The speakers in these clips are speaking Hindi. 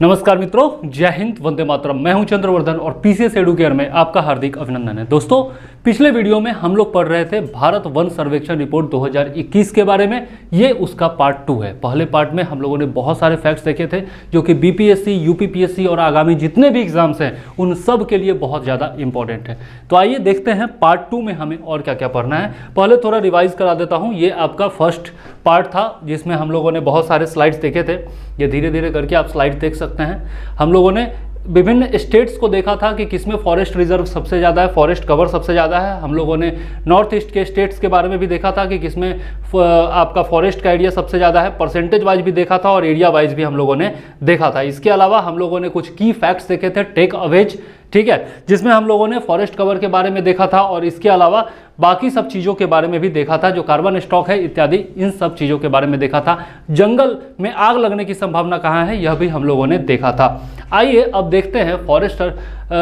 नमस्कार मित्रों, जय हिंद, वंदे मातरम। मैं हूं चंद्रवर्धन और पीसीएस एडुकेयर में आपका हार्दिक अभिनंदन है। दोस्तों, पिछले वीडियो में हम लोग पढ़ रहे थे भारत वन सर्वेक्षण रिपोर्ट 2021 के बारे में। ये उसका पार्ट 2 है। पहले पार्ट में हम लोगों ने बहुत सारे फैक्ट्स देखे थे जो कि बीपीएससी, यूपीपीएससी और आगामी जितने भी एग्जाम्स हैं उन सब के लिए बहुत ज़्यादा इंपॉर्टेंट है। तो आइए देखते हैं पार्ट 2 में हमें और क्या क्या पढ़ना है। पहले थोड़ा रिवाइज करा देता हूँ। ये आपका फर्स्ट पार्ट था जिसमें हम लोगों ने बहुत सारे स्लाइड्स देखे थे। ये धीरे धीरे करके आप स्लाइड देख सकते हैं। हम लोगों ने विभिन्न स्टेट्स को देखा था कि किसमें फॉरेस्ट रिजर्व सबसे ज़्यादा है, फॉरेस्ट कवर सबसे ज़्यादा है। हम लोगों ने नॉर्थ ईस्ट के स्टेट्स के बारे में भी देखा था कि किसमें आपका फॉरेस्ट का एरिया सबसे ज़्यादा है। परसेंटेज वाइज भी देखा था और एरिया वाइज भी हम लोगों ने देखा था। इसके अलावा हम लोगों ने कुछ की फैक्ट्स देखे थे, टेक अवेज, ठीक है, जिसमें हम लोगों ने फॉरेस्ट कवर के बारे में देखा था और इसके अलावा बाकी सब चीज़ों के बारे में भी देखा था, जो कार्बन स्टॉक है इत्यादि, इन सब चीज़ों के बारे में देखा था। जंगल में आग लगने की संभावना कहाँ है, यह भी हम लोगों ने देखा था। आइए अब देखते हैं forest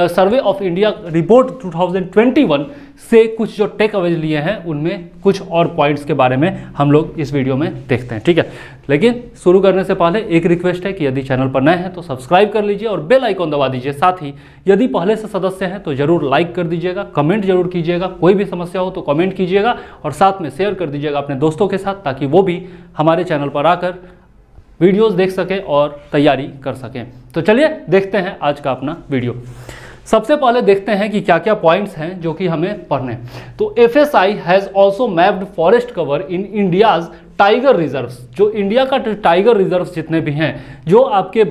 survey of India report 2021 से कुछ जो टेक अवेज लिए हैं उनमें कुछ और पॉइंट्स के बारे में हम लोग इस वीडियो में देखते हैं, ठीक है। लेकिन शुरू करने से पहले एक रिक्वेस्ट है कि यदि चैनल पर नए हैं तो सब्सक्राइब कर लीजिए और बेल आइकॉन दबा दीजिए। साथ ही यदि पहले से सदस्य हैं तो जरूर लाइक कर दीजिएगा, कमेंट जरूर कीजिएगा, कोई भी समस्या हो तो कमेंट कीजिएगा और साथ में शेयर कर दीजिएगा अपने दोस्तों के साथ, ताकि वो भी हमारे चैनल पर आकर वीडियोस देख सकें और तैयारी कर सकें। तो चलिए देखते हैं आज का अपना वीडियो। सबसे पहले देखते हैं कि क्या क्या पॉइंट्स हैं जो कि हमें पढ़ने। तो FSI has also mapped forest cover in India's tiger reserves. जो इंडिया का टाइगर रिजर्व्स जितने भी हैं, जो आपके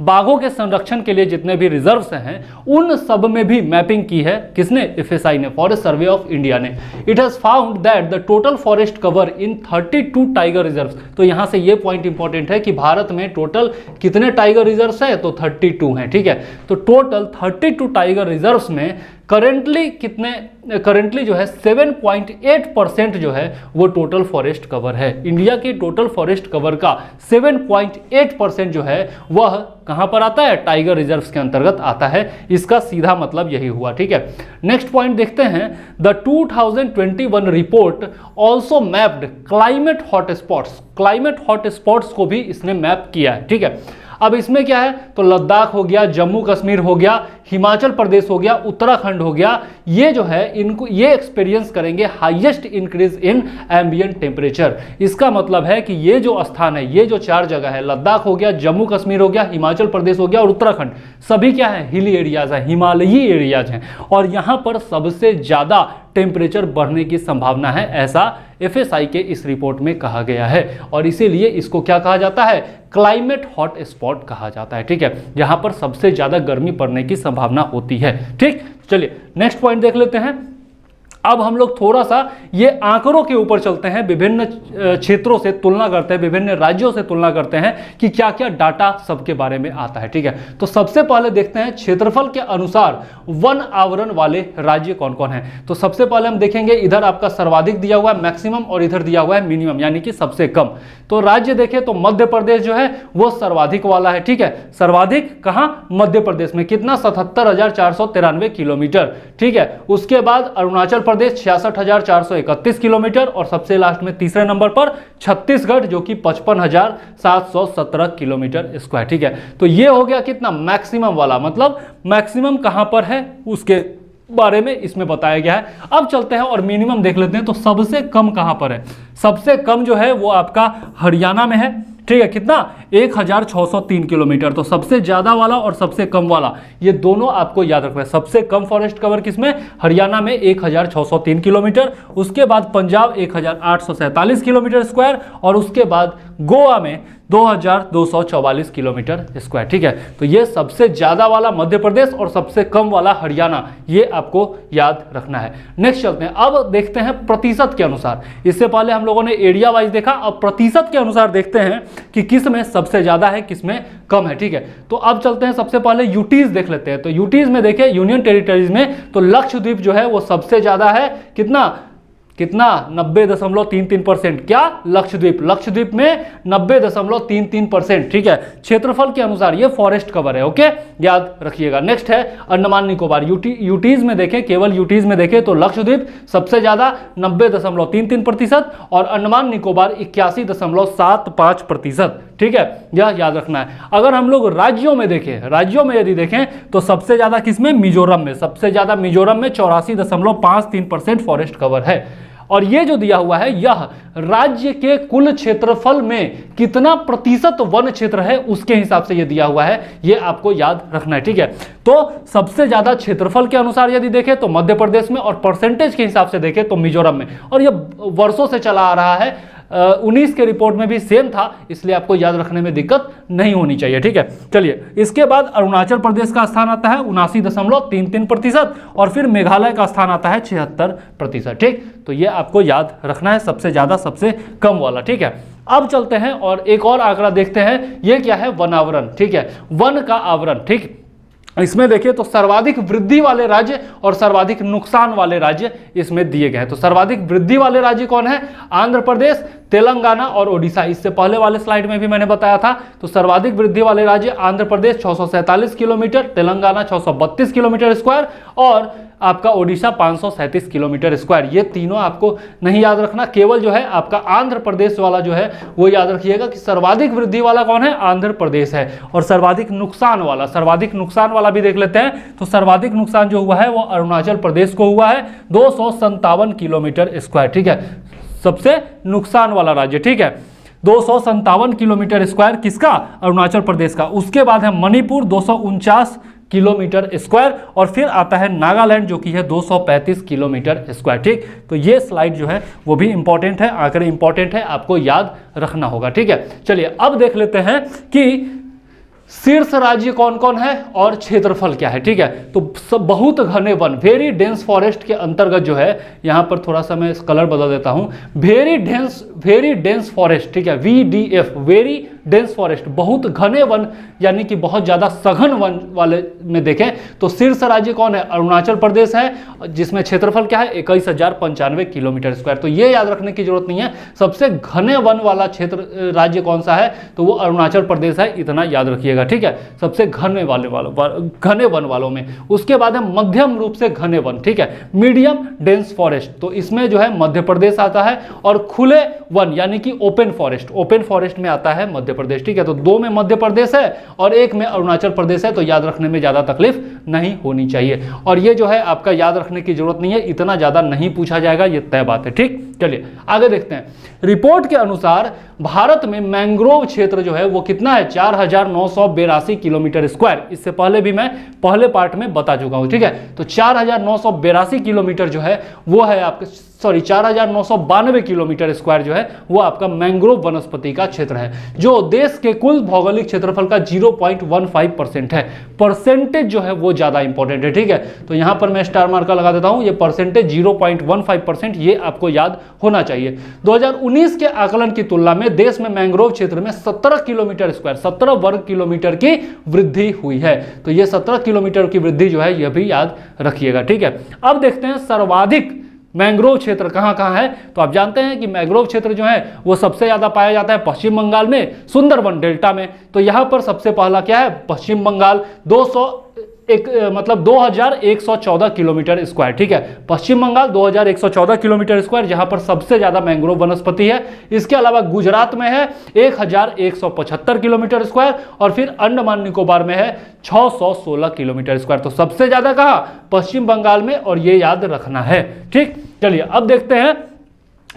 बाघों के संरक्षण के लिए जितने भी रिजर्व्स हैं, उन सब में भी मैपिंग की है। किसने? FSI ने, फॉरेस्ट सर्वे ऑफ इंडिया ने। It has found that the total forest cover in 32 tiger reserves. तो यहाँ से ये पॉइंट इंपॉर्टेंट है कि भारत में टोटल कितने टाइगर रिजर्व्स हैं, तो 32 हैं, ठीक है। तो टोटल 32 टाइगर रिजर्व्स में करंटली जो है 7.8% जो है वो टोटल फॉरेस्ट कवर है। इंडिया के टोटल फॉरेस्ट कवर का 7.8% जो है वह कहां पर आता है? टाइगर रिजर्व्स के अंतर्गत आता है। इसका सीधा मतलब यही हुआ, ठीक है। नेक्स्ट पॉइंट देखते हैं। The 2021 report also mapped climate hotspots. Climate hotspots को भी इसने मैप किया है, ठीक है। अब इसमें क्या है? तो लद्दाख हो गया, जम्मू कश्मीर हो गया, हिमाचल प्रदेश हो गया, उत्तराखंड हो गया, ये जो है इनको ये एक्सपीरियंस करेंगे highest increase in ambient temperature. इसका मतलब है कि ये जो स्थान है, ये जो 4 जगह है, लद्दाख हो गया, जम्मू कश्मीर हो गया, हिमाचल प्रदेश हो गया और उत्तराखंड, सभी क्या है? हिली एरियाज है, हिमालयी एरियाज हैं और यहाँ पर सबसे ज़्यादा टेम्परेचर बढ़ने की संभावना है, ऐसा FSI के इस रिपोर्ट में कहा गया है। और इसीलिए इसको क्या कहा जाता है? क्लाइमेट हॉट स्पॉट कहा जाता है, ठीक है, जहां पर सबसे ज्यादा गर्मी पड़ने की संभावना होती है, ठीक। चलिए नेक्स्ट पॉइंट देख लेते हैं। अब हम लोग थोड़ा सा ये आंकड़ों के ऊपर चलते हैं, विभिन्न क्षेत्रों से तुलना करते हैं, विभिन्न राज्यों से तुलना करते हैं कि क्या क्या डाटा सबके बारे में आता है, ठीक है। तो सबसे पहले देखते हैं क्षेत्रफल के अनुसार वन आवरण वाले राज्य कौन कौन हैं। तो सबसे पहले हम देखेंगे, इधर आपका सर्वाधिक दिया हुआ है मैक्सिमम और इधर दिया हुआ है मिनिमम, यानी कि सबसे कम। तो राज्य देखें तो मध्य प्रदेश जो है वो सर्वाधिक वाला है, ठीक है। सर्वाधिक कहां? मध्य प्रदेश में। कितना? 77,493 किलोमीटर, ठीक है। उसके बाद अरुणाचल प्रदेश 66,431 किलोमीटर और सबसे लास्ट में तीसरे नंबर पर छत्तीसगढ़ जो कि 55,717 किलोमीटर स्क्वायर, ठीक है। तो ये हो गया कितना? मैक्सिमम वाला। मतलब मैक्सिमम कहां पर है उसके बारे में इसमें बताया गया है। अब चलते हैं और मिनिमम देख लेते हैं। तो सबसे कम कहां पर है? सबसे कम जो है वो आपका हरियाणा में है, ठीक है। कितना? 1,603 किलोमीटर। तो सबसे ज्यादा वाला और सबसे कम वाला ये दोनों आपको याद रखना है। सबसे कम फॉरेस्ट कवर किसमें? हरियाणा में 1,603 किलोमीटर। उसके बाद पंजाब 1,847 किलोमीटर स्क्वायर और उसके बाद गोवा में 2,244 किलोमीटर स्क्वायर, ठीक है। तो ये सबसे ज्यादा वाला मध्य प्रदेश और सबसे कम वाला हरियाणा, ये आपको याद रखना है। नेक्स्ट चलते हैं। अब देखते हैं प्रतिशत के अनुसार। इससे पहले हम लोगों ने एरिया वाइज देखा, अब प्रतिशत के अनुसार देखते हैं कि किस में सबसे ज्यादा है, किस में कम है, ठीक है। तो अब चलते हैं, सबसे पहले यूटीज देख लेते हैं। तो यूटीज में देखें, यूनियन टेरिटरीज में, तो लक्षद्वीप जो है वो सबसे ज्यादा है। कितना? 90.33%। क्या? लक्षद्वीप में 90.33%, ठीक है। क्षेत्रफल के अनुसार ये फॉरेस्ट कवर है, ओके, याद रखिएगा। नेक्स्ट है अंडमान निकोबार। यूटीज में देखें, केवल यूटीज में देखें तो लक्षद्वीप सबसे ज्यादा 90.33% और अंडमान निकोबार 81.75%, ठीक है, यह याद रखना है। अगर हम लोग राज्यों में देखें, राज्यों में यदि देखें तो सबसे ज्यादा किसमें, मिजोरम में, सबसे ज्यादा मिजोरम में 84.53% फॉरेस्ट कवर है। और ये जो दिया हुआ है यह राज्य के कुल क्षेत्रफल में कितना प्रतिशत वन क्षेत्र है उसके हिसाब से ये दिया हुआ है, ये आपको याद रखना है, ठीक है। तो सबसे ज्यादा क्षेत्रफल के अनुसार यदि देखें तो मध्य प्रदेश में, और परसेंटेज के हिसाब से देखें तो मिजोरम में। और ये वर्षों से चला आ रहा है, 19 के रिपोर्ट में भी सेम था, इसलिए आपको याद रखने में दिक्कत नहीं होनी चाहिए, ठीक है। चलिए, इसके बाद अरुणाचल प्रदेश का स्थान आता है 79.33%, और फिर मेघालय का स्थान आता है 76%, ठीक। तो ये आपको याद रखना है, सबसे ज्यादा सबसे कम वाला, ठीक है। अब चलते हैं और एक और आंकड़ा देखते हैं, ये क्या है, वनावरण, ठीक है, वन का आवरण, ठीक। इसमें देखिए तो सर्वाधिक वृद्धि वाले राज्य और सर्वाधिक नुकसान वाले राज्य इसमें दिए गए हैं। तो सर्वाधिक वृद्धि वाले राज्य कौन है, आंध्र प्रदेश, तेलंगाना और ओडिशा। इससे पहले वाले स्लाइड में भी मैंने बताया था। तो सर्वाधिक वृद्धि वाले राज्य Andhra Pradesh 647 kilometre, Telangana 632 kilometre square और आपका ओडिशा 537 किलोमीटर स्क्वायर। ये तीनों आपको नहीं याद रखना, केवल जो है आपका आंध्र प्रदेश वाला जो है वो याद रखिएगा कि सर्वाधिक वृद्धि वाला कौन है, आंध्र प्रदेश है। और सर्वाधिक नुकसान वाला भी देख लेते हैं। तो सर्वाधिक नुकसान जो हुआ है वो अरुणाचल प्रदेश को हुआ है 257 किलोमीटर स्क्वायर, ठीक है, सबसे नुकसान वाला राज्य, ठीक है। 257 किलोमीटर स्क्वायर किसका, अरुणाचल प्रदेश का। उसके बाद है मणिपुर 249 किलोमीटर स्क्वायर, और फिर आता है नागालैंड जो कि है 235 किलोमीटर स्क्वायर, ठीक। तो ये स्लाइड जो है वो भी इंपॉर्टेंट है, आंकड़े इंपॉर्टेंट है, आपको याद रखना होगा, ठीक है। चलिए अब देख लेते हैं कि शीर्ष राज्य कौन कौन है और क्षेत्रफल क्या है, ठीक है। तो सब बहुत घने वन, वेरी डेंस फॉरेस्ट के अंतर्गत जो है, यहां पर थोड़ा सा मैं कलर बदल देता हूं, वेरी डेंस फॉरेस्ट, ठीक है, VDF, वेरी डेंस फॉरेस्ट, बहुत घने वन, यानी कि बहुत ज्यादा सघन वन वाले में देखें तो शीर्ष राज्य कौन है, अरुणाचल प्रदेश है, जिसमें क्षेत्रफल क्या है 21,095 किलोमीटर स्क्वायर। तो ये याद रखने की जरूरत नहीं है, सबसे घने वन वाला क्षेत्र राज्य कौन सा है, तो वो अरुणाचल प्रदेश है, इतना याद रखिएगा, ठीक है, सबसे घने वन वालों में। उसके बाद है मध्यम रूप से घने वन, ठीक है, मीडियम डेंस फॉरेस्ट, तो इसमें जो है मध्य प्रदेश आता है। और खुले वन यानी कि ओपन फॉरेस्ट में आता है मध्य प्रदेश, ठीक है। तो 2 में मध्य प्रदेश है और 1 में अरुणाचल प्रदेश है, तो याद रखने में ज्यादा तकलीफ नहीं होनी चाहिए। और ये जो है आपका याद रखने की जरूरत नहीं है, इतना ज्यादा नहीं पूछा जाएगा, ये तय बात है, ठीक। चलिए आगे देखते हैं। रिपोर्ट के अनुसार भारत में मैंग्रोव क्षेत्र जो है वो कितना है, 4,982 किलोमीटर स्क्वायर। इससे पहले भी मैं पहले पार्ट में बता चुका हूं, ठीक है। तो 4,982 किलोमीटर जो है वो है आपके, 4,992 किलोमीटर स्क्वायर जो है वो आपका मैंग्रोव वनस्पति का क्षेत्र है, जो देश के कुल भौगोलिक क्षेत्रफल का 0.15% है। परसेंटेज जो है वो ज्यादा इंपॉर्टेंट है, ठीक है। तो यहां पर मैं स्टार मार्कर लगा देता हूं, ये परसेंटेज 0.15%, ये आपको याद होना चाहिए। 2019 के आकलन की तुलना में देश में मैंग्रोव क्षेत्र में 17 किलोमीटर स्क्वायर, 17 वर्ग किलोमीटर की वृद्धि हुई है। तो ये 17 किलोमीटर की वृद्धि जो है यह भी याद रखिएगा, ठीक है। अब देखते हैं सर्वाधिक मैंग्रोव क्षेत्र कहां कहां है। तो आप जानते हैं कि मैंग्रोव क्षेत्र जो है वो सबसे ज्यादा पाया जाता है पश्चिम बंगाल में, सुंदरबन डेल्टा में। तो यहां पर सबसे पहला क्या है, पश्चिम बंगाल, 2114 किलोमीटर स्क्वायर, ठीक है। पश्चिम बंगाल 2114 किलोमीटर स्क्वायर, जहां पर सबसे ज्यादा मैंग्रोव वनस्पति है। इसके अलावा गुजरात में है 1175 किलोमीटर स्क्वायर, और फिर अंडमान निकोबार में है 616 किलोमीटर स्क्वायर। तो सबसे ज्यादा कहां, पश्चिम बंगाल में, और ये याद रखना है, ठीक। चलिए अब देखते हैं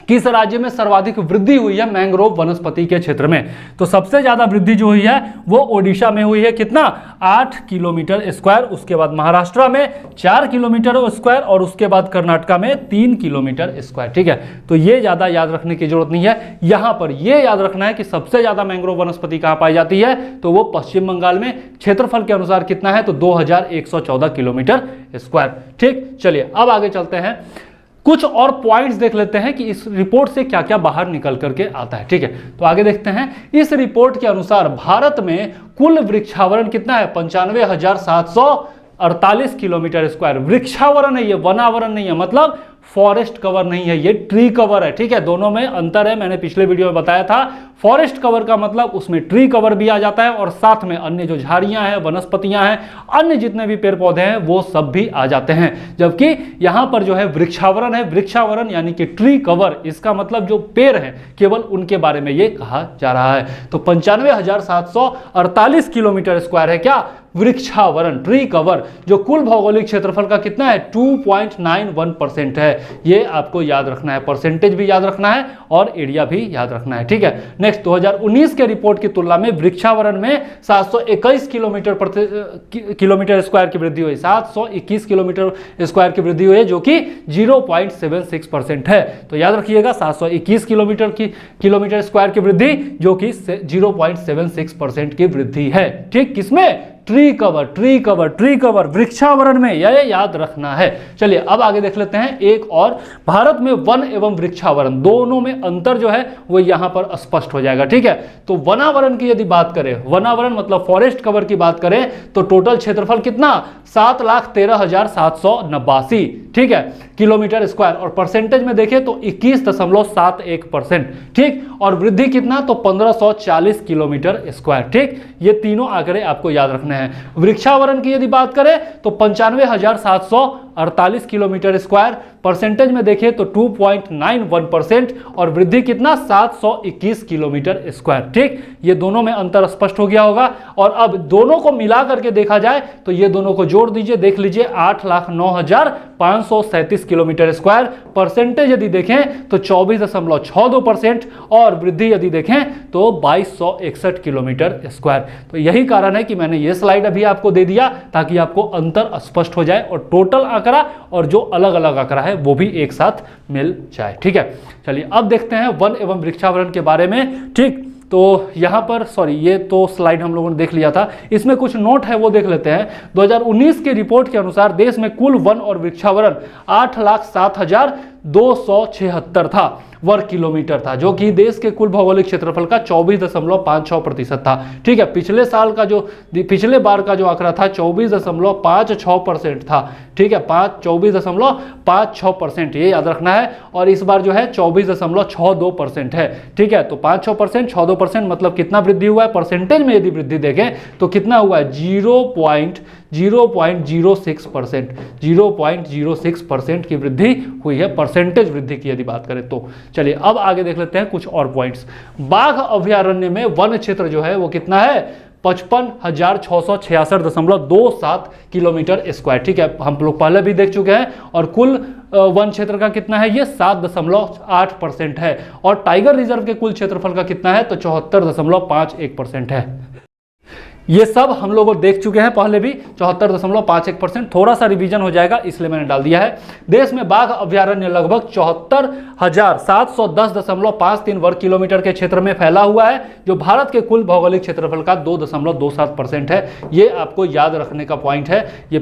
किस राज्य में सर्वाधिक वृद्धि हुई है मैंग्रोव वनस्पति के क्षेत्र में। तो सबसे ज्यादा वृद्धि जो हुई है वो ओडिशा में हुई है, कितना, 8 किलोमीटर स्क्वायर। उसके बाद महाराष्ट्र में 4 किलोमीटर स्क्वायर, और उसके बाद कर्नाटक में 3 किलोमीटर स्क्वायर, ठीक है। तो ये ज्यादा याद रखने की जरूरत नहीं है। यहां पर ये याद रखना है कि सबसे ज्यादा मैंग्रोव वनस्पति कहां पाई जाती है, तो वो पश्चिम बंगाल में। क्षेत्रफल के अनुसार कितना है, तो 2114 किलोमीटर स्क्वायर, ठीक। चलिए अब आगे चलते हैं, कुछ और पॉइंट्स देख लेते हैं कि इस रिपोर्ट से क्या क्या बाहर निकल करके आता है, ठीक है। तो आगे देखते हैं। इस रिपोर्ट के अनुसार भारत में कुल वृक्षावरण कितना है, 95,748 किलोमीटर स्क्वायर। वृक्षावरण है, ये वनावरण नहीं है, मतलब फॉरेस्ट कवर नहीं है, ये ट्री कवर है, ठीक है। दोनों में अंतर है, मैंने पिछले वीडियो में बताया था। फॉरेस्ट कवर का मतलब उसमें ट्री कवर भी आ जाता है और साथ में अन्य जो झाड़ियां हैं, वनस्पतियां हैं, अन्य जितने भी पेड़ पौधे हैं वो सब भी आ जाते हैं। जबकि यहां पर जो है वृक्षावरण है, वृक्षावरण यानी कि ट्री कवर, इसका मतलब जो पेड़ हैं केवल उनके बारे में ये कहा जा रहा है। तो 95,748 किलोमीटर स्क्वायर है क्या वृक्षावरण, ट्री कवर, जो कुल भौगोलिक क्षेत्रफल का कितना है 2.91% है। ये आपको याद रखना है, परसेंटेज भी याद रखना है और एरिया भी याद रखना है। ठीक है, नेक्स्ट 2019 के रिपोर्ट की तुलना में वृक्षावरण में 721 किलोमीटर स्क्वायर की वृद्धि हुई, 721 किलोमीटर स्क्वायर की वृद्धि हुई है, जो कि 0.76% है। तो याद रखिएगा 721 किलोमीटर स्क्वायर की वृद्धि, जो कि 0.76% की वृद्धि है। ठीक, किसमें tree cover, tree cover, tree cover, वृक्षावरण में, यह याद रखना है। चलिए अब आगे देख लेते हैं एक और, भारत में वन एवं वृक्षावरण दोनों में अंतर जो है वो यहां पर स्पष्ट हो जाएगा। ठीक है, तो वनावरण की यदि बात करें, वनावरण मतलब फॉरेस्ट कवर की बात करें तो टोटल क्षेत्रफल कितना 7,13,789, ठीक है, किलोमीटर स्क्वायर, और परसेंटेज में देखें तो 21.71%। ठीक, और वृद्धि कितना तो 1540 किलोमीटर स्क्वायर। ठीक, ये तीनों आंकड़े आपको याद रखने हैं। वृक्षावरण की यदि बात करें तो 95,748 किलोमीटर स्क्वायर, परसेंटेज में देखें तो 2.91%, और वृद्धि कितना 721 किलोमीटर स्क्वायर। ठीक, ये दोनों में अंतर स्पष्ट हो गया होगा। और अब दोनों को मिला करके देखा जाए तो ये दोनों को जोड़ दीजिए, देख लीजिए 8,09,537 किलोमीटर स्क्वायर, परसेंटेज यदि देखें तो 24.62%, और वृद्धि यदि देखें तो 2261 किलोमीटर स्क्वायर। तो यही कारण है कि मैंने ये स्लाइड अभी आपको दे दिया ताकि आपको अंतर स्पष्ट हो जाए और टोटल आंकड़ा और जो अलग अलग आंकड़ा है वो भी एक साथ मिल जाए। ठीक है, चलिए अब देखते हैं वन एवं वृक्षावरण के बारे में। ठीक, तो यहाँ पर ये तो स्लाइड हम लोगों ने देख लिया था, इसमें कुछ नोट है वो देख लेते हैं। 2019 के रिपोर्ट के अनुसार देश में कुल वन और वृक्षावरण 8,07,276 था, वर्ग किलोमीटर था, जो कि देश के कुल भौगोलिक क्षेत्रफल का 24.56% था। ठीक है, पिछले बार का जो आंकड़ा था 24.56% था। ठीक है, 24.56%, ये याद रखना है। और इस बार जो है 24.62% है। ठीक है, तो 5-6%, 62% मतलब कितना वृद्धि हुआ है। परसेंटेज में यदि वृद्धि देखें तो कितना हुआ है 0.06%, 0.06% की वृद्धि हुई है, परसेंटेज वृद्धि की यदि बात करें तो। चलिए अब आगे देख लेते हैं कुछ और पॉइंट्स। बाघ अभयारण्य में वन क्षेत्र जो है वो कितना है 55,666.27 किलोमीटर स्क्वायर। ठीक है, हम लोग पहले भी देख चुके हैं। और कुल वन क्षेत्र का कितना है ये 7.8% है। और टाइगर रिजर्व के कुल क्षेत्रफल का कितना है तो 74.51% है। ये सब हम लोग देख चुके हैं पहले भी, 74.51%। थोड़ा सा रिवीजन हो जाएगा इसलिए मैंने डाल दिया है। देश में बाघ अभयारण्य लगभग 74,710.53 वर्ग किलोमीटर के क्षेत्र में फैला हुआ है, जो भारत के कुल भौगोलिक क्षेत्रफल का 2.27% है। ये आपको याद रखने का पॉइंट है। ये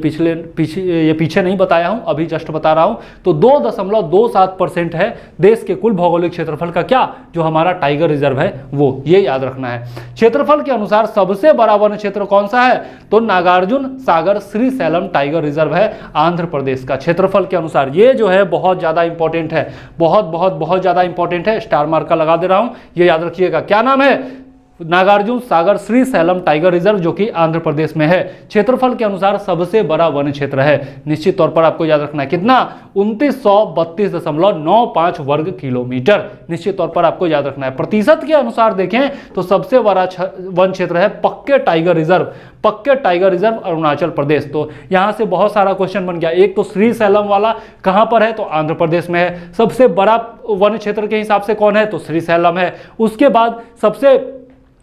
पीछे नहीं बताया हूं, अभी जस्ट बता रहा हूं। तो 2.27% है देश के कुल भौगोलिक क्षेत्रफल का, क्या जो हमारा टाइगर रिजर्व है वो, ये याद रखना है। क्षेत्रफल के अनुसार सबसे बड़ा वन क्षेत्र कौन सा है तो नागार्जुन सागर श्रीशैलम टाइगर रिजर्व है आंध्र प्रदेश का। क्षेत्रफल के अनुसार ये जो है बहुत ज्यादा इंपॉर्टेंट है, बहुत ज्यादा इंपॉर्टेंट है। स्टार मार्क का लगा दे रहा हूं, ये याद रखिएगा। क्या नाम है नागार्जुन सागर श्रीशैलम टाइगर रिजर्व, जो कि आंध्र प्रदेश में है। क्षेत्रफल के अनुसार सबसे बड़ा वन क्षेत्र है। निश्चित तौर पर आपको याद रखना है कितना 2932.95 वर्ग किलोमीटर। निश्चित तौर पर आपको याद रखना है। प्रतिशत के अनुसार देखें तो सबसे बड़ा वन क्षेत्र है पक्के टाइगर रिजर्व, पक्के टाइगर रिजर्व अरुणाचल प्रदेश। तो यहां से बहुत सारा क्वेश्चन बन गया। एक तो श्रीशैलम वाला कहां पर है तो आंध्र प्रदेश में है। सबसे बड़ा वन क्षेत्र के हिसाब से कौन है तो श्रीशैलम है। उसके बाद सबसे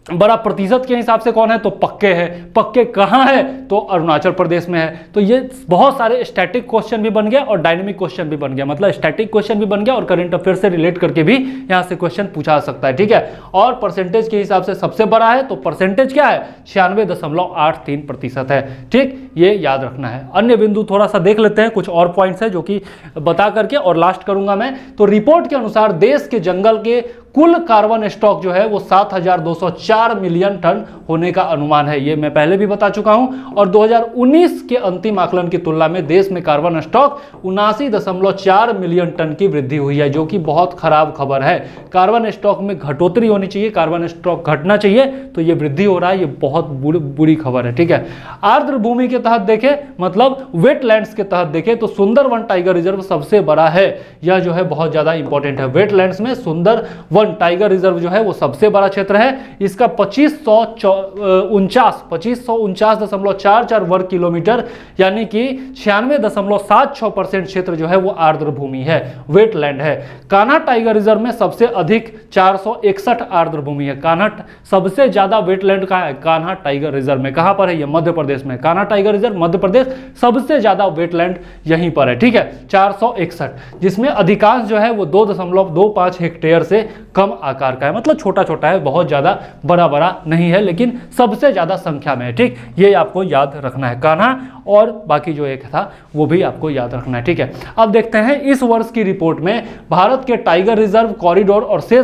बड़ा प्रतिशत के हिसाब से कौन है तो पक्के है। पक्के कहां है तो अरुणाचल प्रदेश में है। तो ये बहुत सारे स्टैटिक क्वेश्चन भी बन गया और डायनेमिक क्वेश्चन भी बन गया, मतलब स्टैटिक क्वेश्चन भी बन गया और करंट अफेयर से रिलेट करके भी यहां से क्वेश्चन पूछा सकता है। ठीक है, और परसेंटेज के हिसाब से सबसे बड़ा है तो परसेंटेज क्या है 96.83% है। ठीक, ये याद रखना है। अन्य बिंदु थोड़ा सा देख लेते हैं, कुछ और पॉइंट्स है जो कि बता करके और लास्ट करूंगा मैं। तो रिपोर्ट के अनुसार देश के जंगल के कुल कार्बन स्टॉक जो है वो 7,204 मिलियन टन होने का अनुमान है। ये मैं पहले भी बता चुका हूं। और 2019 के अंतिम आकलन की तुलना में देश में कार्बन स्टॉक 79.4 मिलियन टन की वृद्धि हुई है, जो कि बहुत खराब खबर है। कार्बन स्टॉक में घटोतरी होनी चाहिए, कार्बन स्टॉक घटना चाहिए, तो ये वृद्धि हो रहा है, ये बहुत बुरी खबर है। ठीक है, आर्द्र भूमि के तहत देखें, मतलब वेटलैंड्स के तहत देखें तो सुंदरवन टाइगर रिजर्व सबसे बड़ा है। यह जो है बहुत ज्यादा इंपॉर्टेंट है। वेटलैंड्स में सुंदरवन टाइगर रिजर्व जो है वो सबसे बड़ा क्षेत्र है। इसका 2549.44 वर्ग किलोमीटर यानी कि 96.76% क्षेत्र जो है वो आर्द्र भूमि है, वेटलैंड है। कान्हा टाइगर रिजर्व में सबसे अधिक 461 आर्द्र भूमि है। कान्हा सबसे ज्यादा वेटलैंड कहां है? कान्हा टाइगर रिजर्व में। कहां पर है? ये मध्य प्रदेश में। कान्हा टाइगर रिजर्व मध्य प्रदेश, सबसे ज्यादा वेटलैंड यहीं पर है। ठीक है, 461, जिसमें अधिकांश जो है वो 2.25 हेक्टेयर से कम आकार का है, मतलब छोटा छोटा है, बहुत ज्यादा बड़ा बड़ा नहीं है, लेकिन सबसे ज्यादा संख्या में है। ठीक, ये आपको याद रखना है। कान्हा और बाकी जो एक था वो भी आपको याद रखना है। ठीक है, अब देखते हैं इस वर्ष की रिपोर्ट में भारत के टाइगर रिजर्व, कॉरिडोर और शेर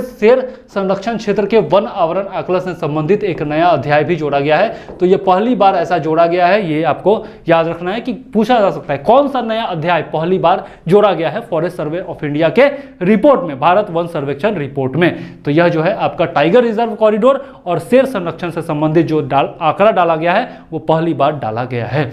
संरक्षण क्षेत्र के वन आवरण आकलन से संबंधित एक नया अध्याय भी जोड़ा गया है। तो ये पहली बार ऐसा जोड़ा गया है, ये आपको याद रखना है कि पूछा जा सकता है कौन सा नया अध्याय पहली बार जोड़ा गया है फॉरेस्ट सर्वे ऑफ इंडिया के रिपोर्ट में, भारत वन सर्वेक्षण रिपोर्ट में। तो यह जो है आपका टाइगर रिजर्व, कॉरिडोर और शेर संरक्षण से संबंधित जो आंकड़ा डाला गया है वो पहली बार डाला गया है।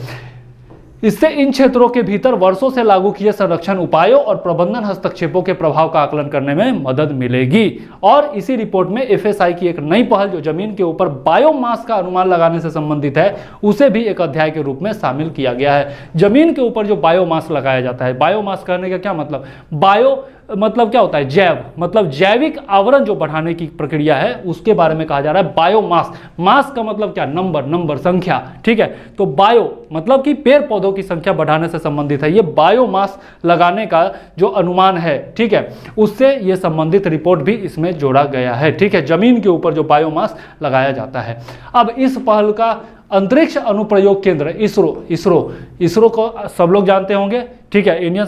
इससे इन क्षेत्रों के भीतर वर्षों से लागू किए संरक्षण उपायों और प्रबंधन हस्तक्षेपों के प्रभाव का आकलन करने में मदद मिलेगी। और इसी रिपोर्ट में एफएसआई की एक नई पहल जो जमीन के ऊपर बायोमास का अनुमान लगाने से संबंधित है, उसे भी एक अध्याय के रूप में शामिल किया गया है। जमीन के ऊपर जो बायोमास लगाया जाता है, बायोमास कहने का क्या मतलब? बायो मतलब क्या होता है? जैव, मतलब जैविक आवरण जो बढ़ाने की प्रक्रिया है उसके बारे में कहा जा रहा है बायोमास। मास का मतलब क्या? नंबर, संख्या। ठीक है, तो बायो मतलब कि पेड़ पौधों की संख्या बढ़ाने से संबंधित है। ये बायोमास लगाने का जो अनुमान है, ठीक है, उससे ये संबंधित रिपोर्ट भी इसमें जोड़ा गया है। ठीक है, जमीन के ऊपर जो बायोमास लगाया जाता है। अब इस पहल का अंतरिक्ष अनुप्रयोग केंद्र इसरो को सब लोग जानते होंगे। ठीक है, Indian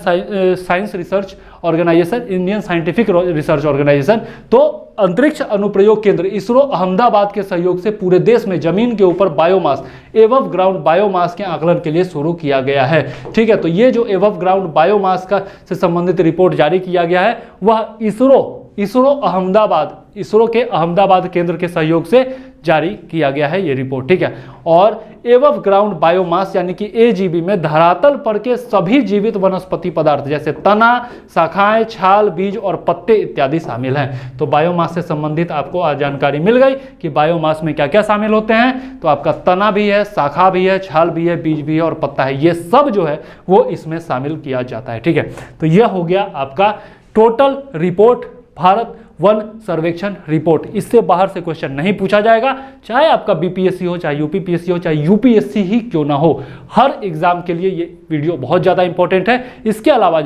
science research organisation, Indian scientific research organisation. तो अंतरिक्ष अनुप्रयोग केंद्र इसरो अहमदाबाद के सहयोग से पूरे देश में जमीन के ऊपर बायोमास, एबव ग्राउंड बायोमास के आकलन के लिए शुरू किया गया है। ठीक है, तो ये जो एबव ग्राउंड बायोमास का से संबंधित रिपोर्ट जारी किया गया है वह इसरो के अहमदाबाद केंद्र के सहयोग से जारी किया गया है ये रिपोर्ट। ठीक है, और एबव ग्राउंड बायोमास यानी कि एजीबी में धरातल पर के सभी जीवित वनस्पति पदार्थ जैसे तना, शाखाएं, छाल, बीज और पत्ते इत्यादि शामिल हैं। तो बायोमास से संबंधित आपको आज जानकारी मिल गई कि बायोमास में क्या क्या शामिल होते हैं। तो आपका तना भी है, शाखा भी है, छाल भी है, बीज भी है और पत्ता है, ये सब जो है वो इसमें शामिल किया जाता है। ठीक है, तो यह हो गया आपका टोटल रिपोर्ट, भारत वन सर्वेक्षण रिपोर्ट। इससे बाहर से क्वेश्चन नहीं पूछा जाएगा, चाहे आपका बीपीएससी हो, चाहे यूपीपीएससी हो, चाहे यूपीएससी ही क्यों ना हो। हर एग्जाम के लिए ये वीडियो बहुत ज़्यादा इंपॉर्टेंट है। इसके अलावा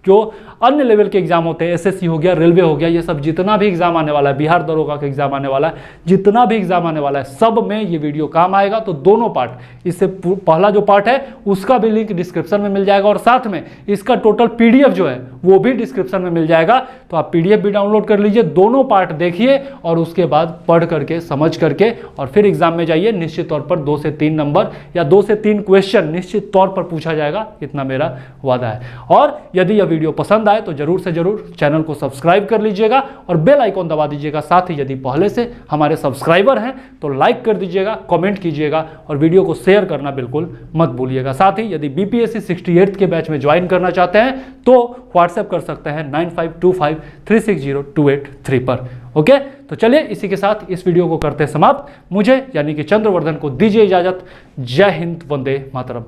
जो अन्य लेवल के एग्जाम होते हैं, एसएससी हो गया, रेलवे हो गया, ये सब जितना भी एग्जाम आने वाला है, बिहार दरोगा का एग्जाम आने वाला है, जितना भी एग्जाम आने वाला है, सब में ये वीडियो काम आएगा। तो दोनों पार्ट, इससे पहला जो पार्ट है उसका भी लिंक डिस्क्रिप्शन में मिल जाएगा और साथ में इसका टोटल पीडीएफ जो है वो भी डिस्क्रिप्शन में मिल जाएगा। तो आप पीडीएफ भी डाउनलोड कर लीजिए, दोनों पार्ट देखिए और उसके बाद पढ़ करके, समझ करके और फिर एग्जाम में जाइए। निश्चित तौर पर 2 से 3 नंबर या 2 से 3 क्वेश्चन निश्चित तौर पर पूछा जाएगा, इतना मेरा वादा है। और यदि यह वीडियो पसंद आए तो जरूर से जरूर चैनल को सब्सक्राइब कर लीजिएगा और बेल आइकॉन दबा दीजिएगा। साथ ही यदि पहले से हमारे सब्सक्राइबर हैं तो लाइक कर दीजिएगा, कमेंट कीजिएगा और वीडियो को शेयर करना बिल्कुल मत भूलिएगा। साथ ही यदि बीपीएससी 68 के बैच में ज्वाइन करना चाहते हैं तो व्हाट्सएप कर सकते हैं 9525360283 पर। ओके, तो चलिए इसी के साथ इस वीडियो को करते हैं समाप्त। मुझे यानी कि चंद्रवर्धन को दीजिए इजाजत। जय हिंद, वंदे मातरम।